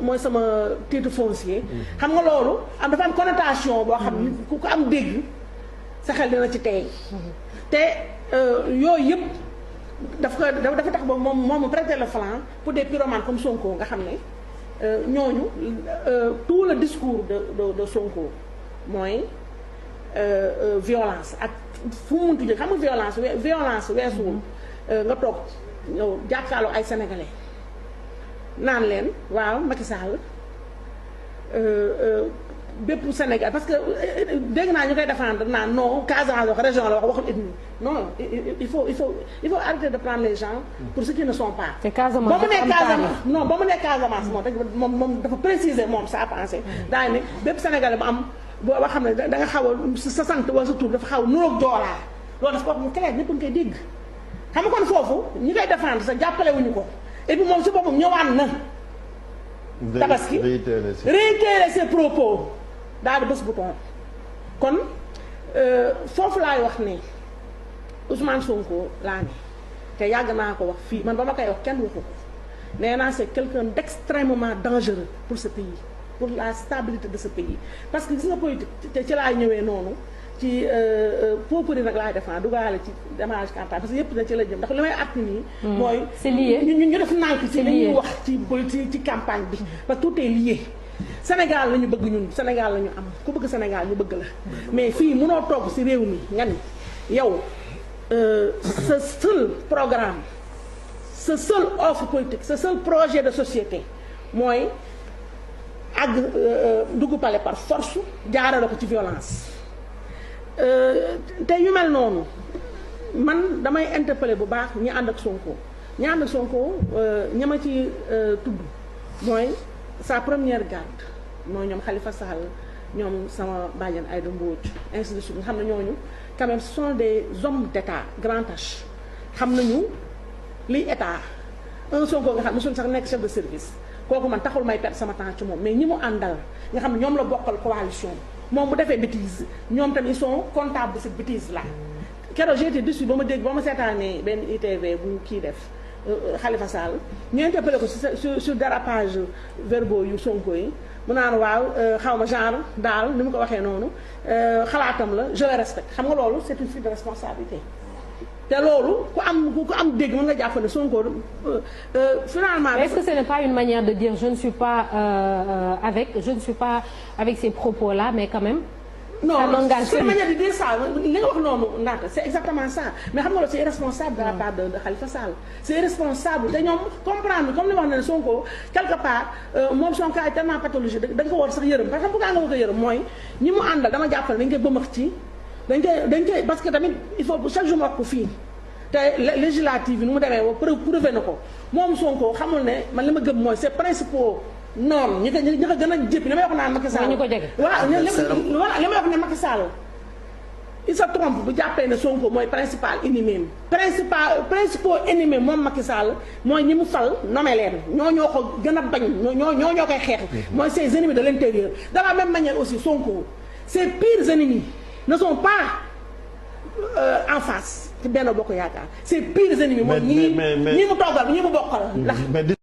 mooy sama titre foncier. xam nga loolu am dafa am connotation boo xam ni ku ko am dégg sa xel dina ci tey. te yooyu yëpp dafa tax ba moom mu prêter le flanc pour des pyromanes comme Sonko nga xam ne ñooñu tout le discours de Sonko mooy violence ak fu mu munti jóg xam nga violence weesuwul nga toog ñëw jàkkaarloo ay sénégalais naan leen waaw Macky Sall bépp Sénégal parce que dégg naa ñu koy défendre naan non Casamance wax région la wax waxul ethnie non il faut arrêter de prendre les gens pour ce qui ne sont pas. te Casamance ba mu nee Casamance non ba mu nee Casamance moom dafa préciser moom sa pensée daal ne bépp Sénégalais bu am boo xam ne da nga xaw a sa sant wala sa tur dafa xaw a nuroog joolaa loolu dafa ko wax mu clair ñëpp nga koy dégg. xam nga kon foofu ñi koy défendre sax jàppale wuñu ko et puis moom si boppam ñëwaat na. tabaski réitérer ses propos daal di bës bouton kon foofu laay wax ne Ousmane Sonko laa ne te yàgg naa ko wax fii man ba ma koy wax kenn waxu ko nee naa c'est quelqu'un d'extrêmement dangereux pour ce pays pour la stabilité de ce pays parce que gis nga politique te ci laay ñëwee noonu ci pauvreté nag laay defaa dugaale ci démarrage campagne parce que yëpp na ci la jëm ndax li may at nii mooy c'est lié ñu def nànk ci li ñuy wax ci politique ci campagne bi parce que tout est lié Sénégal la ñu bëgg ñun Sénégal la ñu am ku bëgg Sénégal ñu bëgg la mais fii mënoo toog ci réew mi nga ni yow ce seul programme ce seul offre politique ce seul projet de société mooy ak dugg pale par force jaarale ko ci violence te yu mel noonu man damay interpeller bu baax ñi ànd ak Sonko ñi ànd ak Sonko ña ma ci tudd mooy sa première garde mooy ñoom Khalifa Sall ñoom sama bàjjen Aïda Mbodj ainsi de suite nga xam ne ñooñu quand même ce sont des hommes d'état grand H xam nañu liy état un Sonko nga xam mosul sax nekk chef de service kooku man taxul may perdre sama temps ci moom mais ñi mu àndal nga xam ne ñoom la bokkal coalition moom bu defee bêtise ñoom tamit ils sont comptables de cette bêtise là keroog j'ai été déçu ba ma seetaanee benn ITV bu kii def Khalifa Sall ñu interpellé ko sur dérapage verbaux yu Sonko yi mu naan waaw xaw ma genre daal ni mu ko waxee noonu xalaatam la je le respecte xam nga loolu c'est une fuite de responsabilité te loolu ku am dégg mën nga jàpp ne Sonko finalement. est-ce que ce n'est pas une manière de dire je ne suis pas avec ces propos-là mais quand même. non c'est une manière de dire ça li nga wax noonu ndaxte c'est exactement ça mais xam nga loolu c'est irresponsable de la part de Khalifa Sall c'est irresponsable te ñoom comprendre comme li wax na ne Sonko quelque part moom son cas est tellement pathologique da nga ko war sax yërëm parce que bu gaa nga war ko yërëm mooy ñi mu àndal dama jàppale dañ koy bëmax ci dañ koy parce que tamit il faut chaque jour ma wax ko fii te législative yi nu mu demee ba prouvé na ko moom Sonko xamul ne man li ma gëm mooy ses principaux non ñi ko gën a jëppi li may wax naan Macky Sall ñu ko jege waaw li may wax ne Macky Sall il se trompe bu jàppee ne Sonko mooy principal ennemi principaux ennemis moom Macky Sall mooy ñi mu fal nommé leen ñoo ko gën a bañ ñoo koy xeex mooy ses ennemis de l'intérieur de la même manière aussi Sonko ses pires ennemis ne sont pas en face ci Benno Bokk Yaakaar ses pires ennemis mooy ñi mu toggal ñi mu bokkal